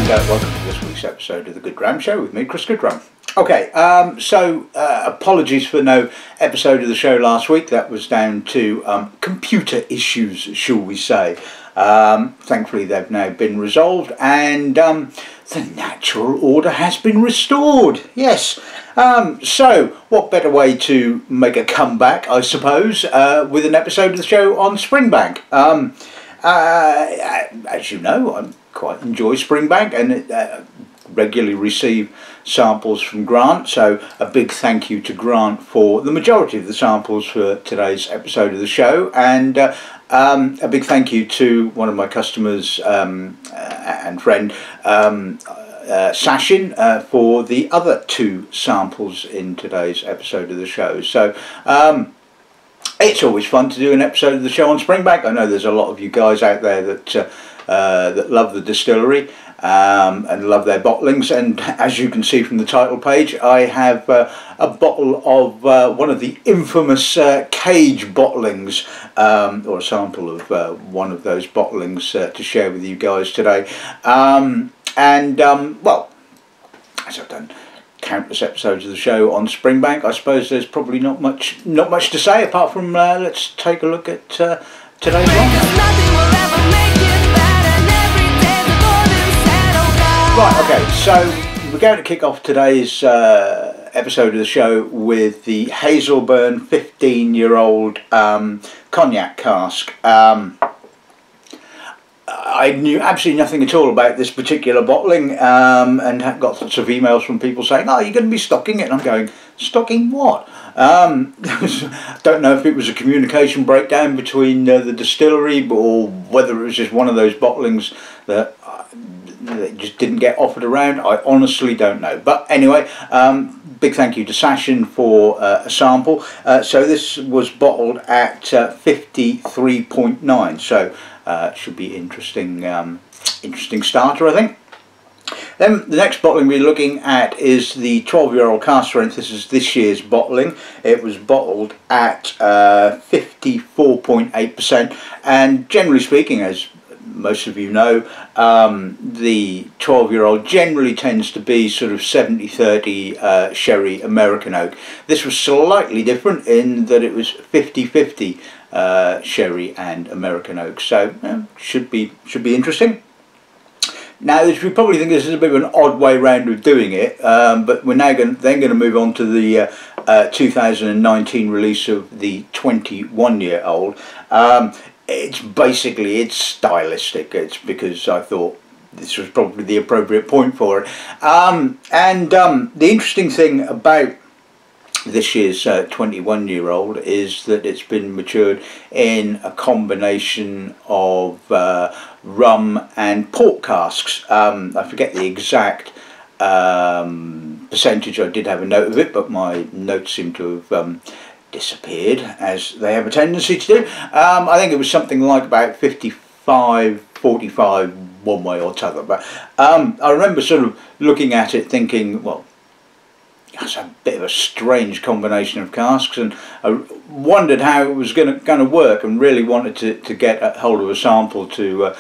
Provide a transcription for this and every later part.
welcome to this week's episode of the Goodrum Show with me, Chris Goodrum. Okay, apologies for no episode of the show last week. That was down to computer issues, shall we say. Thankfully they've now been resolved, and the natural order has been restored. Yes. So what better way to make a comeback, I suppose, with an episode of the show on Springbank. As you know, I quite enjoy Springbank, and regularly receive samples from Grant, so a big thank you to Grant for the majority of the samples for today's episode of the show, and a big thank you to one of my customers and friend, Sashin, for the other two samples in today's episode of the show. So it's always fun to do an episode of the show on Springbank. I know there's a lot of you guys out there that that love the distillery and love their bottlings, and as you can see from the title page, I have a bottle of one of the infamous cage bottlings, or a sample of one of those bottlings to share with you guys today. Well, as I've done countless episodes of the show on Springbank, I suppose there's probably not much to say apart from let's take a look at today's one. Right, okay, so we're going to kick off today's episode of the show with the Hazelburn 15-year-old Cognac Cask. I knew absolutely nothing at all about this particular bottling, and got lots of emails from people saying, "Oh, you're going to be stocking it," and I'm going, "Stocking what?" Don't know if it was a communication breakdown between the distillery, or whether it was just one of those bottlings that just didn't get offered around. I honestly don't know. But anyway, big thank you to Sashin for a sample. So this was bottled at 53.9. So it should be interesting starter, I think. Then the next bottling we're looking at is the 12-year-old cask strength. This is this year's bottling. It was bottled at 54.8%, and generally speaking, as most of you know, the 12-year-old generally tends to be sort of 70-30 sherry American oak. This was slightly different in that it was 50-50 sherry and American oak, so should be interesting. Now, we probably think this is a bit of an odd way round of doing it, but we're now going to move on to the 2019 release of the 21-year-old. It's stylistic. It's because I thought this was probably the appropriate point for it. The interesting thing about this year's 21-year-old is that it's been matured in a combination of rum and port casks. I forget the exact percentage. I did have a note of it, but my notes seem to have disappeared, as they have a tendency to do. I think it was something like about 55-45 one way or t'other, but I remember sort of looking at it thinking, well, that's a bit of a strange combination of casks, and I wondered how it was going to work, and really wanted to get a hold of a sample to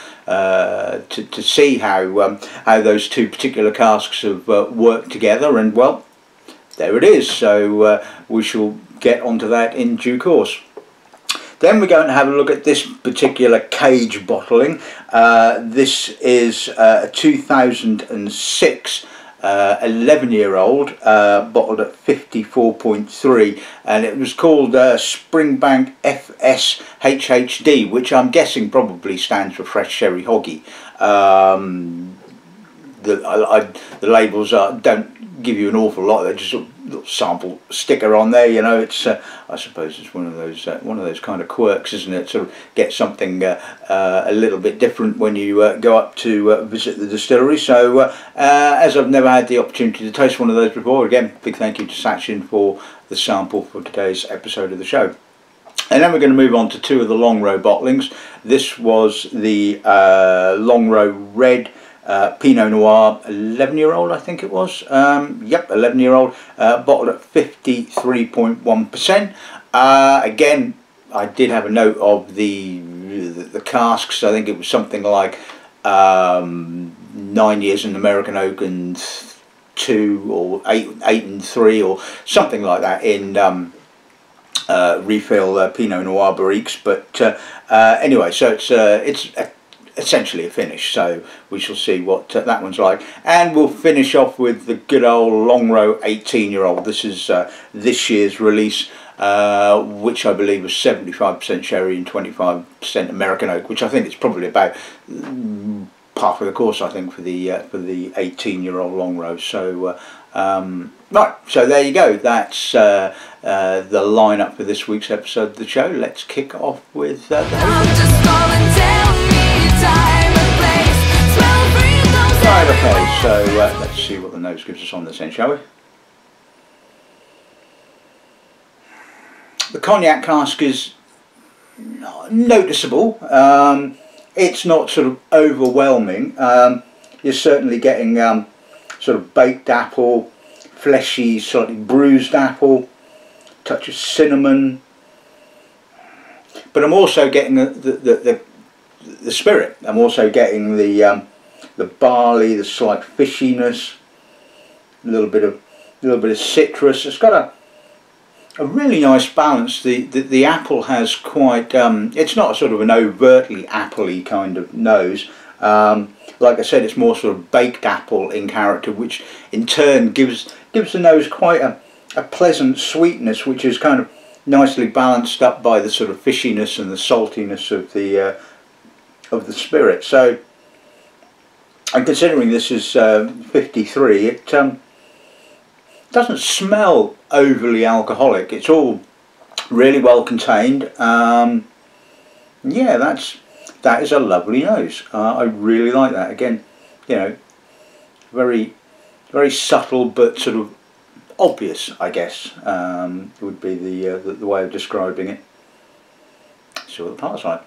see how those two particular casks have worked together, and well, there it is. So we shall get onto that in due course. Then we're going to have a look at this particular cage bottling. This is a 2006 11-year-old, bottled at 54.3, and it was called Springbank FSHHD, which I'm guessing probably stands for Fresh Sherry Hoggy. The labels don't give you an awful lot. They're just a little sample sticker on there, you know. It's I suppose it's one of those kind of quirks, isn't it? Sort of get something a little bit different when you go up to visit the distillery. So as I've never had the opportunity to taste one of those before, again, big thank you to Sachin for the sample for today's episode of the show. And then we're going to move on to two of the Longrow bottlings. This was the Longrow Red Pinot Noir 11-year-old, I think it was. Yep, 11-year-old, bottled at 53.1%. Again, I did have a note of the casks. I think it was something like 9 9 years in American oak and 2 or 8 and 3 or something like that in refill Pinot Noir barriques. But anyway, so it's essentially a finish, so we shall see what that one's like. And we'll finish off with the good old Longrow 18-year-old. This is this year's release, which I believe was 75% sherry and 25% American oak, which I think is probably about par for the course, I think, for the 18-year-old Longrow. So right, so there you go. That's the lineup for this week's episode of the show. Let's kick off with the Right, okay, so let's see what the nose gives us on this end, shall we? The Cognac Cask is noticeable. It's not sort of overwhelming. You're certainly getting sort of baked apple, fleshy, slightly bruised apple, touch of cinnamon. But I'm also getting the spirit. I'm also getting the barley, the slight fishiness, a little bit of citrus. It's got a really nice balance. The apple has quite it's not sort of an overtly appley kind of nose. Like I said, it's more sort of baked apple in character, which in turn gives the nose quite a pleasant sweetness, which is kind of nicely balanced up by the sort of fishiness and the saltiness of the spirit. So, and considering this is 53, it doesn't smell overly alcoholic. It's all really well contained. Yeah, that is a lovely nose. I really like that. Again, you know, very subtle but sort of obvious, I guess, would be the way of describing it. See what the parts like.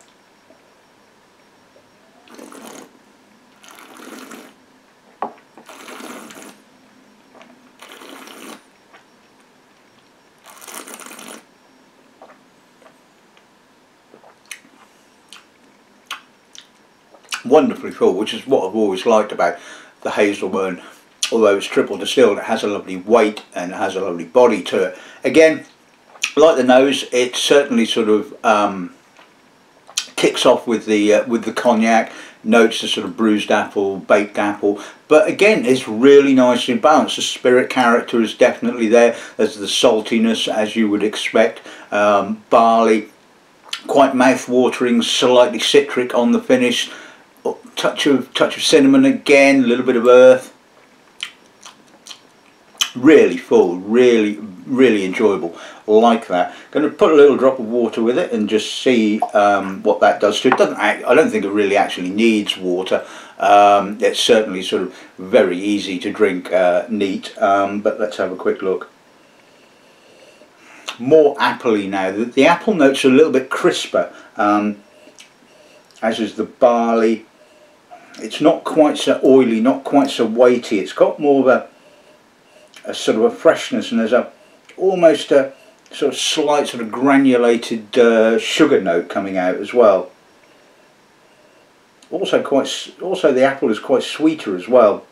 Wonderfully full, which is what I've always liked about the Hazelburn. Although it's triple distilled, it has a lovely weight and it has a lovely body to it. Again, like the nose, it certainly sort of kicks off with the cognac. Notes the sort of bruised apple, baked apple, but again it's really nicely balanced. The spirit character is definitely there. There's the saltiness, as you would expect. Barley, quite mouth-watering, slightly citric on the finish. Touch of cinnamon again, a little bit of earth. Really full, really enjoyable. Like that. Going to put a little drop of water with it and just see what that does to it. I don't think it really actually needs water. It's certainly sort of very easy to drink neat. But let's have a quick look. More appley now. The apple notes are a little bit crisper, as is the barley. It's not quite so oily, not quite so weighty. It's got more of a sort of a freshness, and there's almost a sort of slight sort of granulated sugar note coming out as well. Also the apple is quite sweeter as well.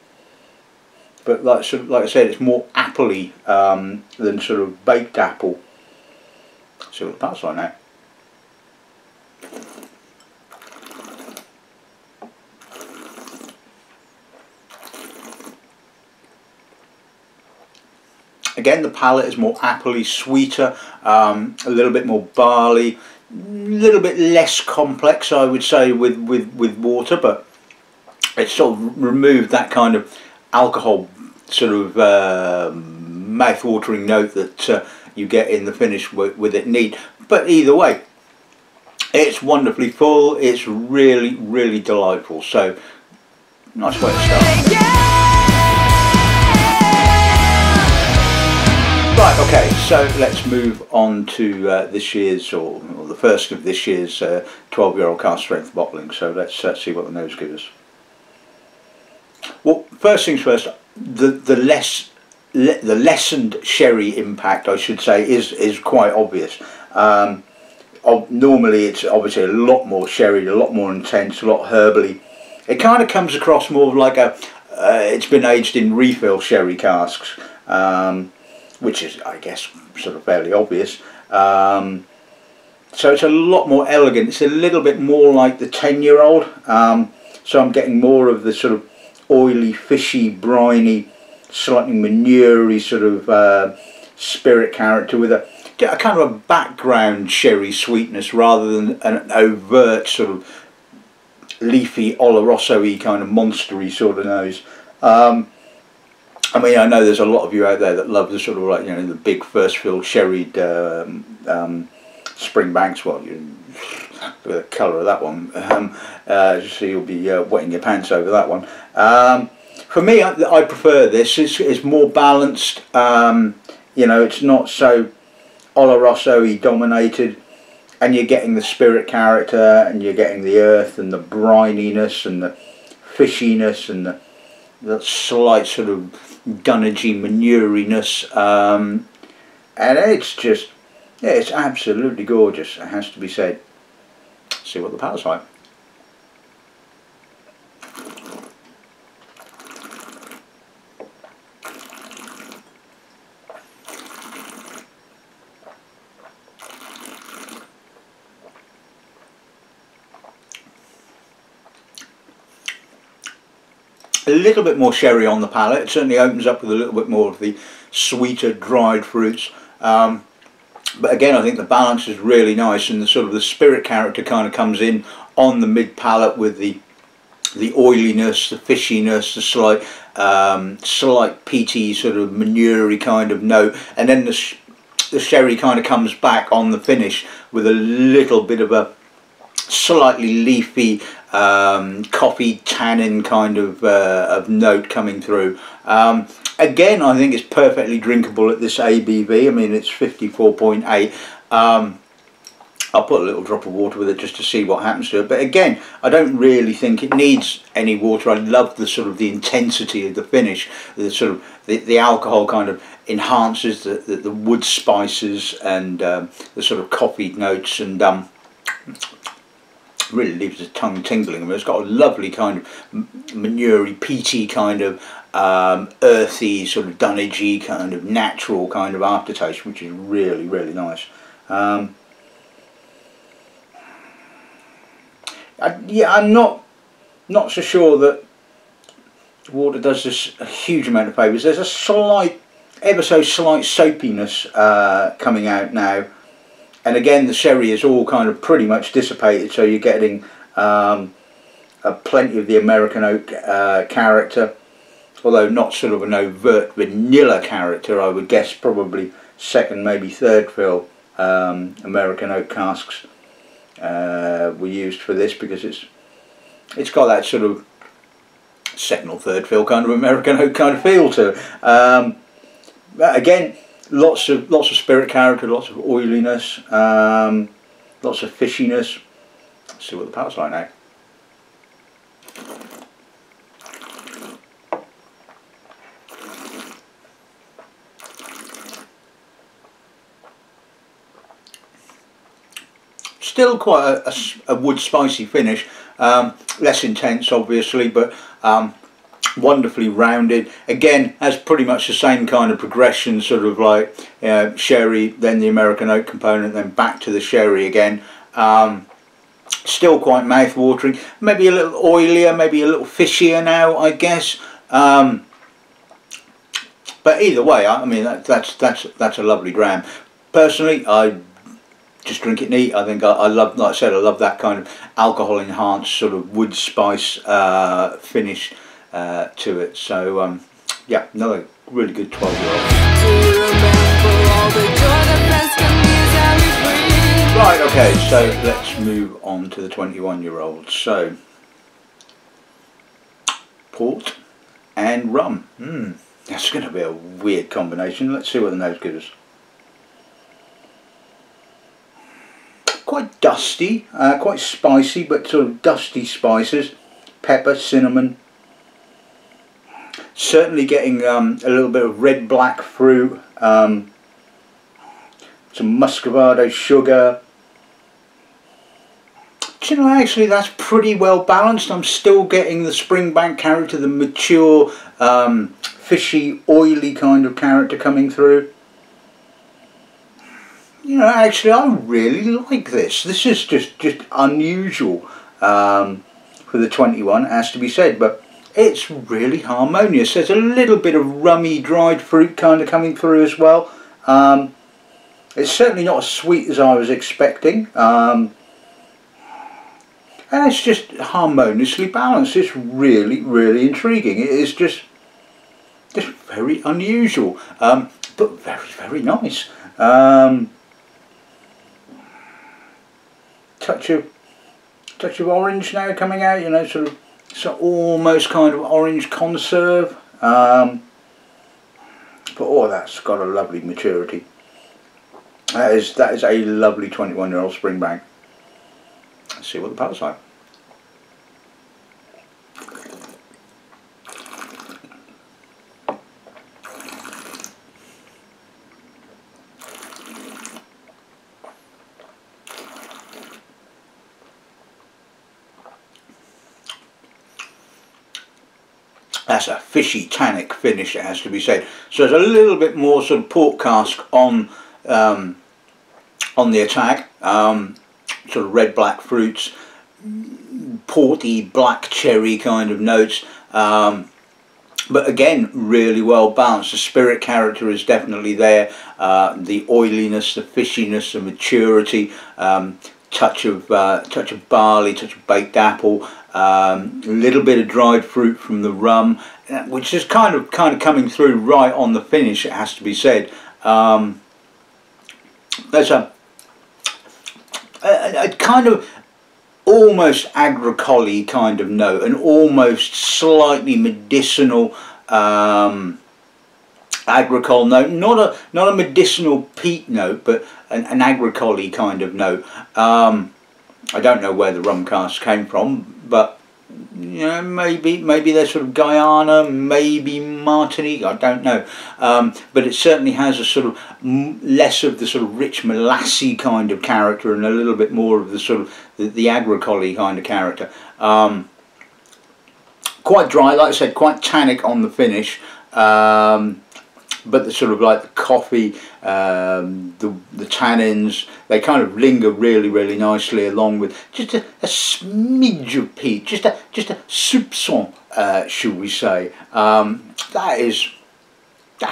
But like I said, it's more appley than sort of baked apple. See what the parts like now. Again, the palate is more appley, sweeter, a little bit more barley, a little bit less complex, I would say, with water, but it's sort of removed that kind of alcohol sort of mouth-watering note that you get in the finish with it neat. But either way, it's wonderfully full. It's really delightful. So, nice way to start. Right, okay, so let's move on to this year's, or the first of this year's 12-year-old cask strength bottling. So let's see what the nose gives us. Well, first things first, the lessened sherry impact, I should say, is quite obvious. Normally it's obviously a lot more sherry, a lot more intense, a lot herbally. It kind of comes across more like it's been aged in refill sherry casks, which is, I guess, sort of fairly obvious. So it's a lot more elegant. It's a little bit more like the 10-year-old. So I'm getting more of the sort of oily, fishy, briny, slightly manure-y sort of spirit character with a kind of a background sherry sweetness rather than an overt sort of leafy, Oloroso-y kind of monstery sort of nose. I mean, I know there's a lot of you out there that love the sort of, like, you know, the big first fill sherried Springbanks. Well, look at the colour of that one. So you'll be wetting your pants over that one. For me, I prefer this. It's more balanced. You know, it's not so Oloroso-y dominated, and you're getting the spirit character, and you're getting the earth and the brininess and the fishiness and the slight sort of dunnagey manuriness, and it's just, yeah, it's absolutely gorgeous, it has to be said. Let's see what the palate's like. A little bit more sherry on the palate. It certainly opens up with a little bit more of the sweeter dried fruits, but again, I think the balance is really nice, and the sort of the spirit character kind of comes in on the mid palate with the oiliness, the fishiness, the slight peaty sort of manure-y kind of note, and then the sherry kind of comes back on the finish with a little bit of a slightly leafy coffee tannin kind of note coming through. Again, I think it's perfectly drinkable at this ABV. I mean, it's 54.8. I'll put a little drop of water with it just to see what happens to it, but again, I don't really think it needs any water. I love the sort of the intensity of the finish. The sort of the alcohol kind of enhances the wood spices and the sort of coffee notes, and really leaves the tongue tingling. I mean, it's got a lovely kind of manure-y, peaty kind of earthy, sort of dunnagey kind of natural kind of aftertaste, which is really, really nice. Yeah, I'm not so sure that water does this a huge amount of favours. There's a slight, ever so slight soapiness coming out now. And again, the sherry is all kind of pretty much dissipated, so you're getting plenty of the American oak character, although not sort of an overt vanilla character. I would guess probably second, maybe third fill American oak casks were used for this, because it's got that sort of second or third fill kind of American oak kind of feel to it. Again, lots of spirit character, lots of oiliness, lots of fishiness. Let's see what the palate's like now. Still quite a wood spicy finish, less intense obviously, but wonderfully rounded. Again, has pretty much the same kind of progression, sort of like sherry, then the American oak component, then back to the sherry again. Still quite mouth-watering, maybe a little oilier, maybe a little fishier now, I guess. But either way, I mean, that's a lovely dram. Personally, I just drink it neat. I think I love, like I said, I love that kind of alcohol enhanced sort of wood spice finish to it. So yeah, another really good 12-year-old. Right, okay, so let's move on to the 21-year-old. So port and rum. That's going to be a weird combination. Let's see what the nose gives us. Quite dusty, quite spicy, but sort of dusty spices. Pepper, cinnamon. Certainly getting a little bit of red black fruit, some muscovado sugar, Do you know, actually that's pretty well balanced. I'm still getting the Springbank character, the mature, fishy, oily kind of character coming through. You know, actually I really like this. This is just unusual for the 21, it has to be said, but it's really harmonious. There's a little bit of rummy dried fruit kind of coming through as well. It's certainly not as sweet as I was expecting. And it's just harmoniously balanced. It's really, really intriguing. It is just very unusual, but very, very nice. Touch of orange now coming out. You know, sort of almost kind of orange conserve. But oh, that's got a lovely maturity. That is a lovely 21-year-old Springbank. Let's see what the palate's like. That's a fishy tannic finish, it has to be said. So there's a little bit more sort of port cask on the attack. Sort of red black fruits, porty black cherry kind of notes, but again really well balanced. The spirit character is definitely there, the oiliness, the fishiness, the maturity, touch of barley, touch of baked apple, a little bit of dried fruit from the rum, which is kind of coming through right on the finish, it has to be said. There's a kind of almost agricole kind of note, an almost slightly medicinal agricole note, not a medicinal peat note, but an agricole kind of note. I don't know where the rum cask came from, but you know, maybe they're sort of Guyana, maybe Martinique, I don't know, but it certainly has a sort of less of the sort of rich molassy kind of character and a little bit more of the sort of the agricole kind of character. Quite dry, like I said, quite tannic on the finish, but the sort of like the coffee, the tannins, they kind of linger really, really nicely, along with just a smidge of peat, just a soupçon, should we say. That is good.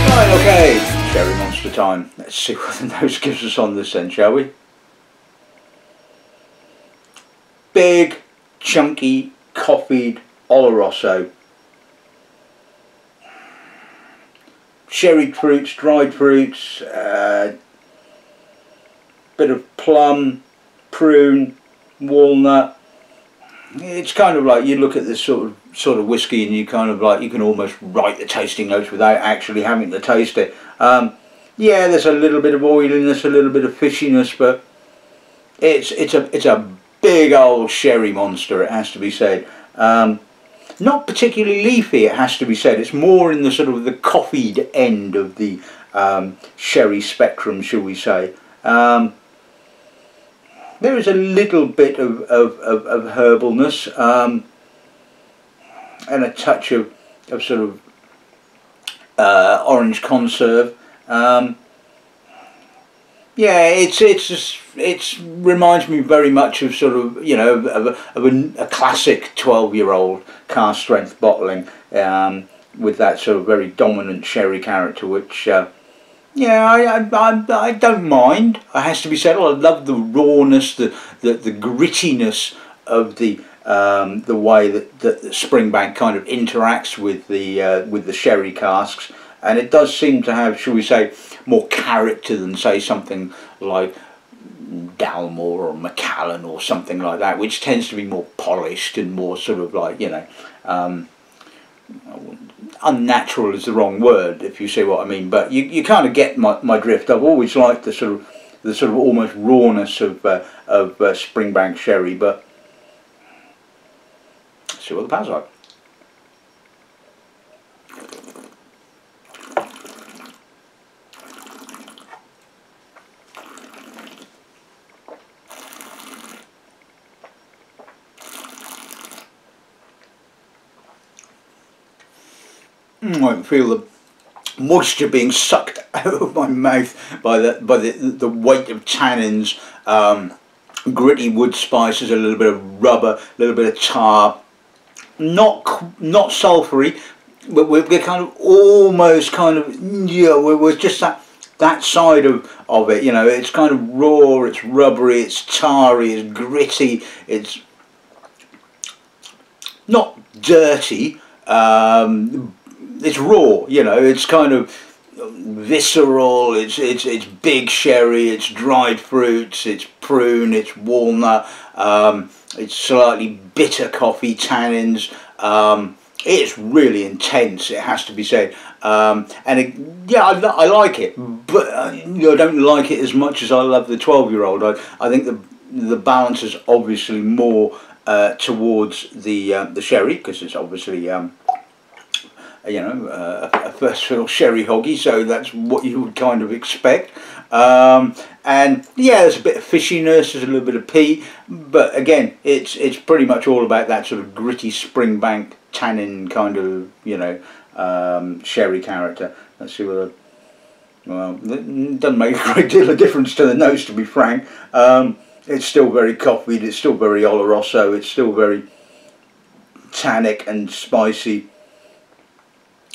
Right, okay, Sherry Monster time. Let's see what the nose gives us on this end, shall we? Big, chunky, coffeed Oloroso. Sherried fruits, dried fruits, bit of plum, prune, walnut. It's kind of like you look at this sort of whiskey and you kind of like, you can almost write the tasting notes without actually having to taste it. Yeah, there's a little bit of oiliness, a little bit of fishiness, but it's a big old sherry monster, it has to be said. Not particularly leafy, it has to be said. It's more in the sort of the coffeed end of the sherry spectrum, shall we say. There is a little bit of herbalness, and a touch of sort of orange conserve. Yeah, it reminds me very much of sort of, you know, of a classic 12-year-old cask strength bottling, with that sort of very dominant sherry character, which yeah, I don't mind. It has to be said. I love the rawness, the grittiness of the way that Springbank kind of interacts with the sherry casks, and it does seem to have, shall we say, more character than say something like Dalmore or Macallan or something like that, which tends to be more polished and more sort of like, you know, unnatural is the wrong word, if you see what I mean, but you kind of get my drift. I've always liked the sort of almost rawness of Springbank sherry, but let's see what the palate's like. I can feel the moisture being sucked out of my mouth by the weight of tannins. Gritty wood spices, a little bit of rubber, a little bit of tar. Not sulphury, but we're kind of almost kind of, yeah, we're just that side of it. You know, it's kind of raw, it's rubbery, it's tarry, it's gritty, it's not dirty. It's raw, you know, it's kind of visceral, it's big sherry, it's dried fruits, it's prune, it's walnut, it's slightly bitter coffee tannins. It's really intense, it has to be said, and yeah, I like it, but you know, I don't like it as much as I love the 12-year-old. I think the balance is obviously more towards the sherry, because it's obviously you know, a first fill sherry hoggy, so that's what you would kind of expect. And yeah, there's a bit of fishiness, there's a little bit of pea, but again, it's pretty much all about that sort of gritty Springbank tannin kind of, you know, sherry character. Let's see whether, well, it doesn't make a great deal of difference to the nose, to be frank. It's still very coffeed, it's still very Oloroso, it's still very tannic and spicy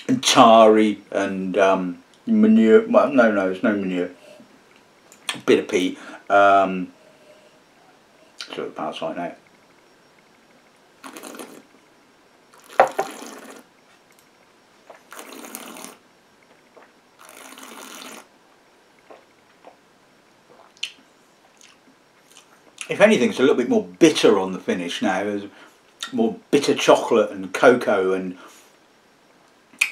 and tarry and manure. Well, no, there's no manure. A bit of pea. So the power's like now. If anything, it's a little bit more bitter on the finish now. There's more bitter chocolate and cocoa, and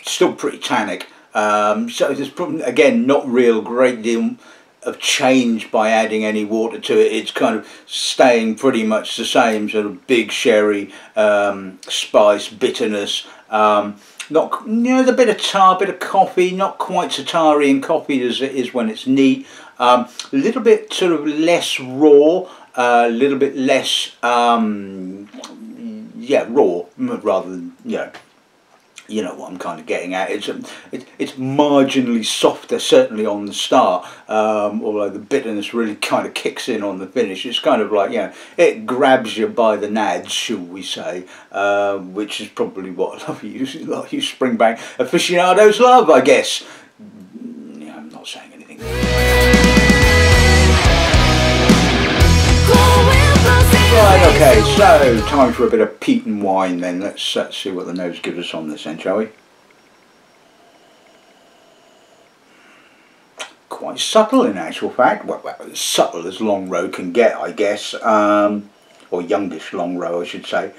still pretty tannic. So there's probably, again, not real great deal of change by adding any water to it. It's kind of staying pretty much the same sort of big sherry, spice, bitterness. Not, you know, the bit of tar, bit of coffee, not quite so tarry and coffee as it is when it's neat. A little bit sort of less raw, a little bit less, yeah, raw, rather than, you know what I'm kind of getting at. It's marginally softer, certainly on the start, although the bitterness really kind of kicks in on the finish. It's kind of like, you know, it grabs you by the nads, shall we say, which is probably what a lot of you Springbank aficionados love, I guess. Yeah, I'm not saying anything. Right, okay, so time for a bit of peat and wine then. Let's see what the nose gives us on this then, shall we? Quite subtle in actual fact. Well, as subtle as Longrow can get, I guess. Or youngish Longrow, I should say.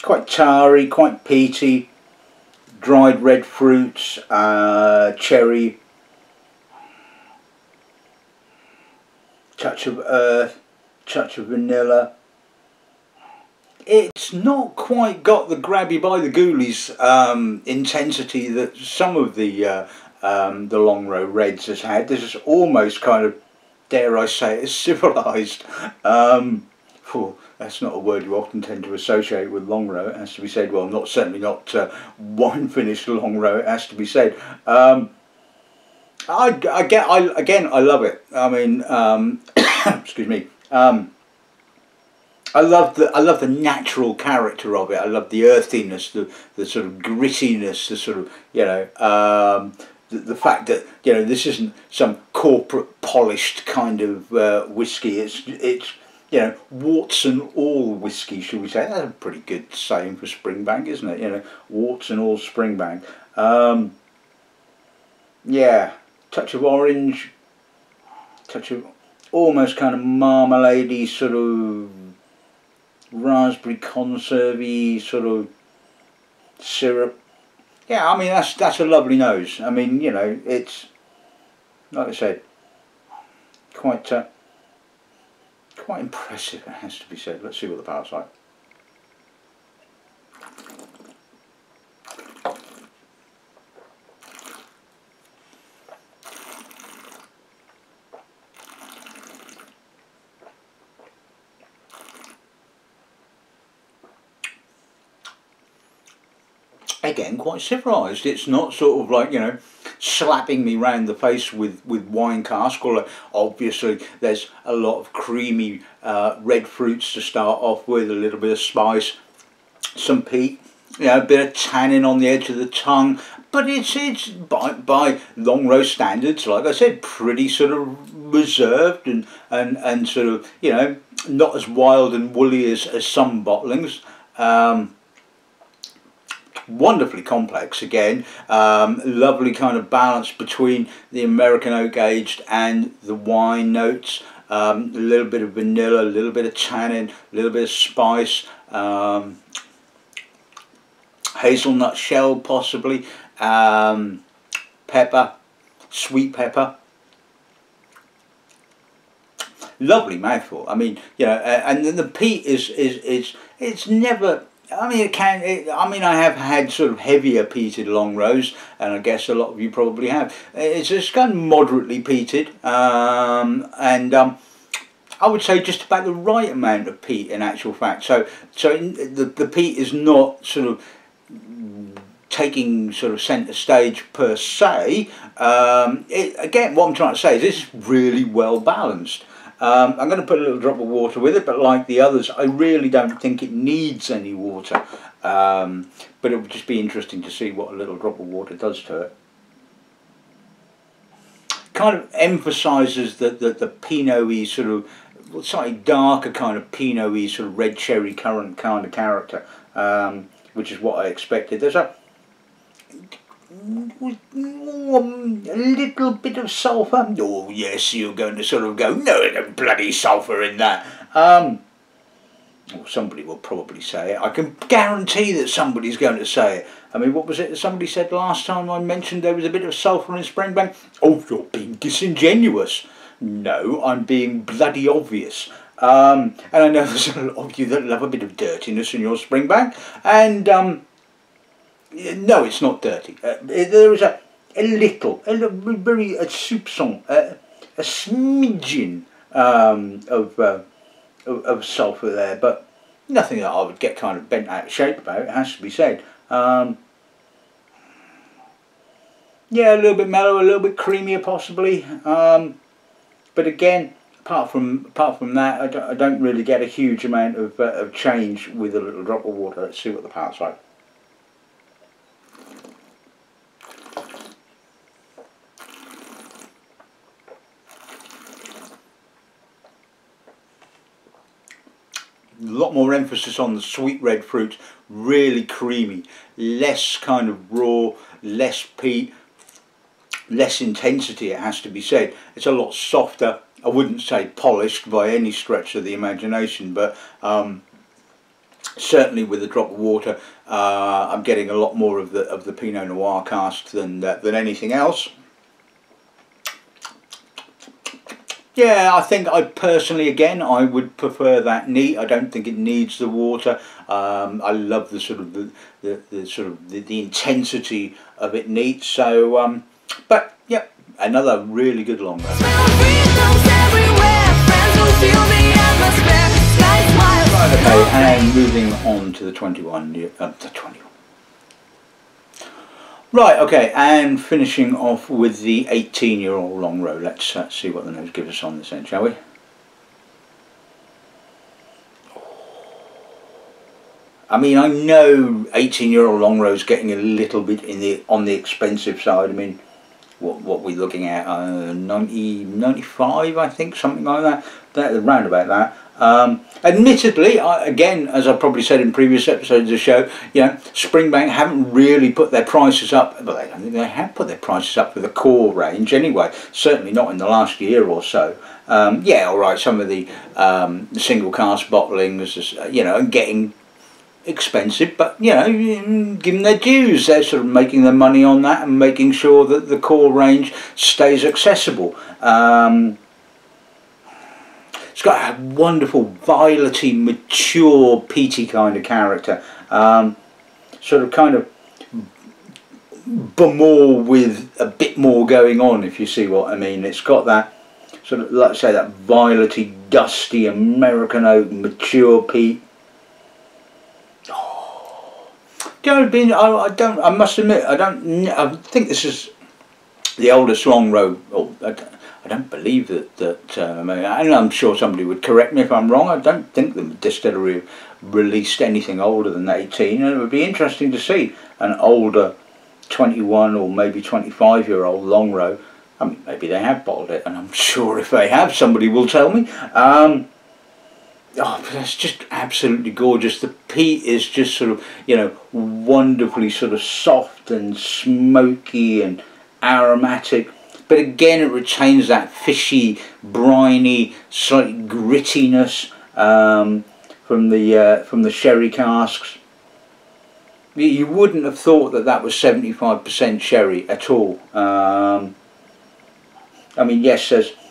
Quite tarry, quite peaty. Dried red fruits, cherry. Touch of earth. Touch of vanilla. It's not quite got the grab you by the ghoulies intensity that some of the Longrow Reds has had. This is almost kind of, dare I say it, civilised. That's not a word you often tend to associate with Longrow, it has to be said. Well, certainly not wine finished Longrow, it has to be said. I love it. I mean, excuse me. I love the natural character of it. I love the earthiness, the sort of grittiness, the sort of, you know, the fact that, you know, this isn't some corporate polished kind of whiskey. It's you know, warts and all whiskey, shall we say? That's a pretty good saying for Springbank, isn't it? You know, warts and all Springbank. Yeah, touch of orange, touch of almost kind of marmalade-y, sort of raspberry conserve-y sort of syrup. Yeah, I mean, that's a lovely nose. I mean, you know, it's, like I said, quite impressive, it has to be said. Let's see what the power's like. again, quite civilised. It's not sort of like, you know, slapping me round the face with wine cask. Although obviously there's a lot of creamy red fruits to start off with, a little bit of spice, some peat, you know, a bit of tannin on the edge of the tongue. But it's by Longrow standards, like I said, pretty sort of reserved and sort of, you know, not as wild and woolly as some bottlings. Wonderfully complex again, lovely kind of balance between the American oak aged and the wine notes. A little bit of vanilla, a little bit of tannin, a little bit of spice, hazelnut shell possibly, pepper, sweet pepper. Lovely mouthful. I mean, you know, and then the peat is it's never. I mean, I have had sort of heavier peated Longrows, and I guess a lot of you probably have. It's just kind of moderately peated, and I would say just about the right amount of peat in actual fact. So the peat is not sort of taking sort of centre stage per se. Again, what I'm trying to say is this is really well balanced. I'm going to put a little drop of water with it, but like the others, I really don't think it needs any water. But it would just be interesting to see what a little drop of water does to it. Kind of emphasises the Pinot-y sort of, slightly darker kind of Pinot-y sort of red cherry currant kind of character, which is what I expected. There's a little bit of sulphur. Oh yes, you're going to sort of go, no, there's no bloody sulphur in that. Well, somebody will probably say it. I can guarantee that somebody's going to say it. I mean, what was it that somebody said last time I mentioned there was a bit of sulphur in Springbank? Oh, you're being disingenuous. No, I'm being bloody obvious. And I know there's a lot of you that love a bit of dirtiness in your Springbank, and no, it's not dirty. There is a very soupçon, a smidgen of sulphur there, but nothing that I would get kind of bent out of shape about. It has to be said. Yeah, a little bit mellow, a little bit creamier possibly. But again, apart from that, I don't really get a huge amount of change with a little drop of water. Let's see what the palate's like. A lot more emphasis on the sweet red fruit, really creamy, less kind of raw, less peat, less intensity, it has to be said. It's a lot softer. I wouldn't say polished by any stretch of the imagination, but certainly with a drop of water, I'm getting a lot more of the Pinot Noir cask than anything else. Yeah, I think I personally, again, I would prefer that neat. I don't think it needs the water. I love the sort of the intensity of it neat. So, but yeah, another really good Longrow. Right, okay, and moving on to the 21. Right, okay, and finishing off with the 18-year-old Longrow. Let's see what the nose gives us on this end, shall we? I mean, I know 18-year-old Longrow's getting a little bit on the expensive side. I mean, what we're looking at, 95, I think, something like that, around about that. Admittedly, again, as I probably said in previous episodes of the show, you know, Springbank haven't really put their prices up, but I don't think they have put their prices up for the core range anyway, certainly not in the last year or so. Yeah, alright, some of the single cask bottlings, you know, are getting expensive, but you know, give them their dues. They're sort of making their money on that and making sure that the core range stays accessible. It's got a wonderful violety, mature, peaty kind of character, sort of kind of more with a bit more going on, if you see what I mean. It's got that sort of, like I say, that violety, dusty American oak, mature peat. you know, I don't. I must admit, I think this is the oldest Longrow. Oh, I don't believe that. And I'm sure somebody would correct me if I'm wrong. I don't think the distillery released anything older than 18, and it would be interesting to see an older 21 or maybe 25-year-old Longrow. I mean, maybe they have bottled it, and I'm sure if they have, somebody will tell me. Oh, but that's just absolutely gorgeous. The peat is just sort of, you know, wonderfully sort of soft and smoky and aromatic. But again, it retains that fishy, briny, slightly grittiness from the sherry casks. You wouldn't have thought that that was 75% sherry at all. I mean, yes,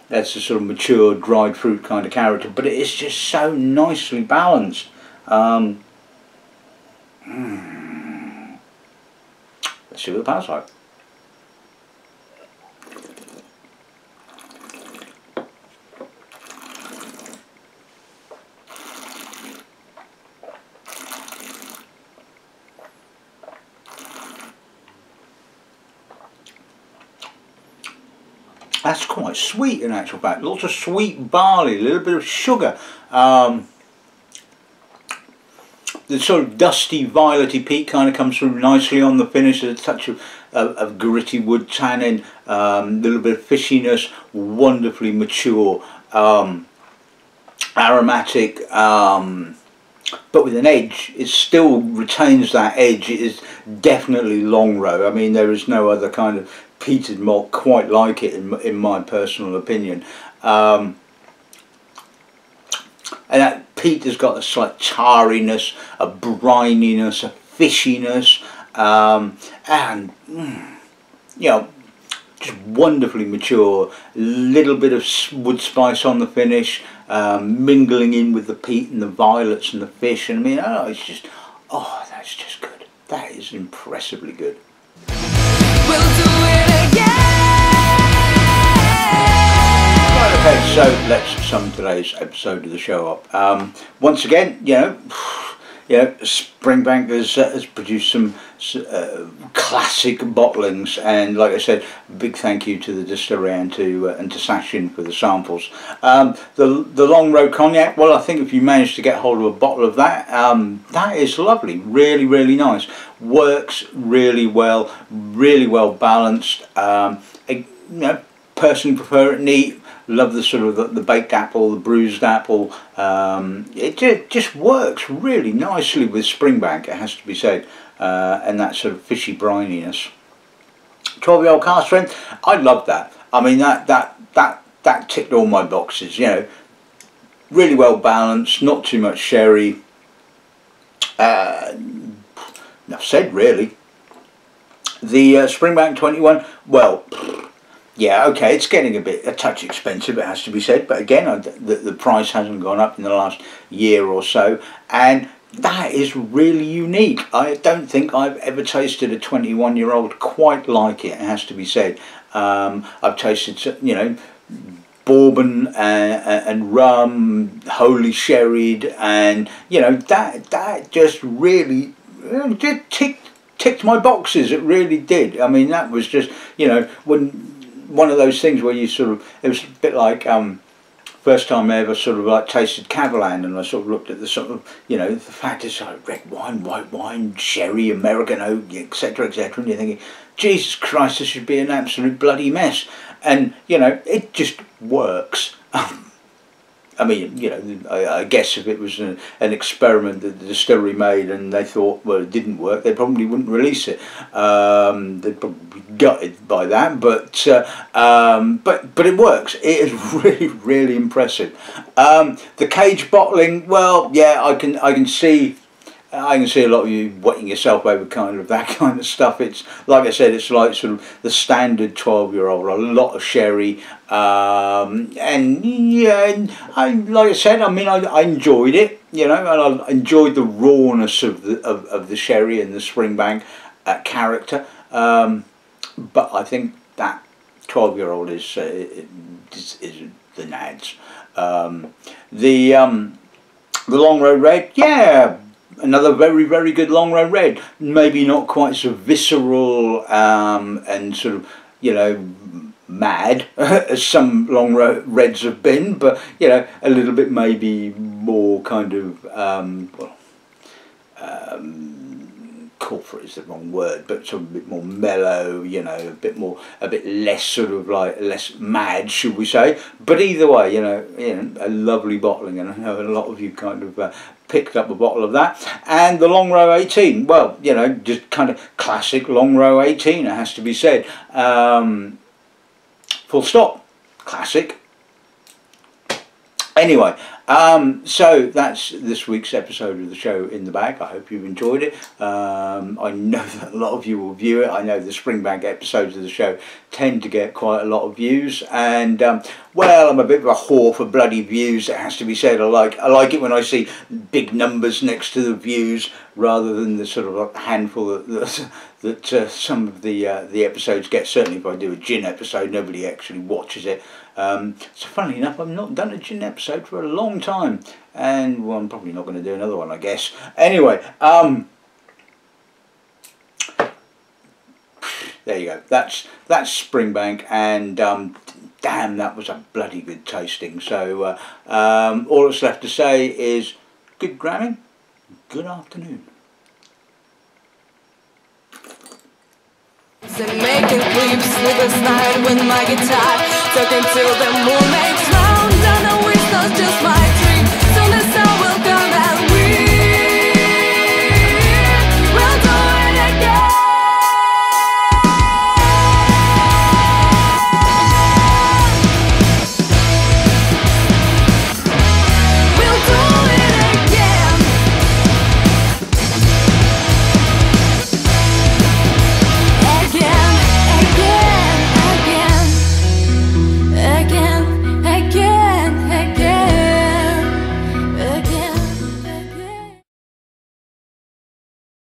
that's a sort of mature, dried fruit kind of character, but it is just so nicely balanced. Let's see what the palate like. That's quite sweet in actual fact. Lots of sweet barley, a little bit of sugar. The sort of dusty, violety peat kind of comes through nicely on the finish. There's a touch of gritty wood tannin, a little bit of fishiness, wonderfully mature, aromatic, but with an edge. It still retains that edge. It is definitely Longrow. I mean, there is no other kind of peated malt quite like it in my personal opinion. And that peat has got a slight tarriness, a brininess, a fishiness, and you know, just wonderfully mature. Little bit of wood spice on the finish, mingling in with the peat and the violets and the fish. And I mean, oh, it's just, oh, that's just good. That is impressively good. We'll do it again. Right, okay, so let's sum today's episode of the show up. Once again, you know, Springbank has produced some classic bottlings, and like I said, big thank you to the distillery and to Sashin for the samples. The Longrow cognac, well, I think if you manage to get hold of a bottle of that, that is lovely, really, really nice. Works really well balanced. You know, personally prefer it neat. Love the sort of the baked apple, the bruised apple. It just works really nicely with Springbank, it has to be said, and that sort of fishy brininess. 12-year-old cask strength, I love that. I mean, that ticked all my boxes. You know, really well balanced, not too much sherry. Enough said, really. The Springbank 21, well, yeah, okay, it's getting a touch expensive, it has to be said, but again, the price hasn't gone up in the last year or so, and that is really unique. I don't think I've ever tasted a 21-year-old quite like it, it has to be said. I've tasted, you know, bourbon and rum, wholly sherried, and you know, that just really ticked my boxes. It really did. I mean, that was just, you know, one of those things where you sort of, it was a bit like first time I ever sort of like tasted Cavalan, and I sort of looked at the sort of, you know, the fact is like red wine, white wine, sherry, American oak, etc, etc, and you're thinking, Jesus Christ, this should be an absolute bloody mess. And you know, it just works. I mean, you know, I guess if it was an experiment that the distillery made and they thought, well, it didn't work, they probably wouldn't release it. They'd probably be gutted by that, but it works. It is really, really impressive. The cage bottling, well, yeah, I can see a lot of you wetting yourself over kind of that kind of stuff. It's like I said, it's like sort of the standard 12-year-old, a lot of sherry, and yeah, like I said, I mean, I enjoyed it, you know, and I enjoyed the rawness of the sherry and the Springbank character, but I think that 12-year-old is the nads. The Longrow red, yeah. another very, very good Longrow red. Maybe not quite so visceral and sort of, you know, mad as some Longrow reds have been, but, you know, a little bit maybe more kind of, corporate is the wrong word, but sort of a bit more mellow, you know, a bit less sort of like, less mad, should we say. But either way, you know, a lovely bottling, and I know a lot of you kind of picked up a bottle of that. And the Longrow 18, well, you know, just kind of classic Longrow 18, it has to be said. Full stop. Classic. Anyway, so that's this week's episode of the show in the bag. I hope you've enjoyed it. I know that a lot of you will view it. I know the Springbank episodes of the show tend to get quite a lot of views, and well, I'm a bit of a whore for bloody views, it has to be said. I like it when I see big numbers next to the views rather than the sort of like handful that some of the episodes get. Certainly if I do a gin episode, nobody actually watches it. So funnily enough, I've not done a gin episode for a long time, and well, I'm probably not going to do another one, I guess. Anyway, there you go. That's Springbank, and damn, that was a bloody good tasting. So all that's left to say is good gramming, good afternoon. And making creeps with a slide with my guitar, talking till the moon makes round, and the whistle's just my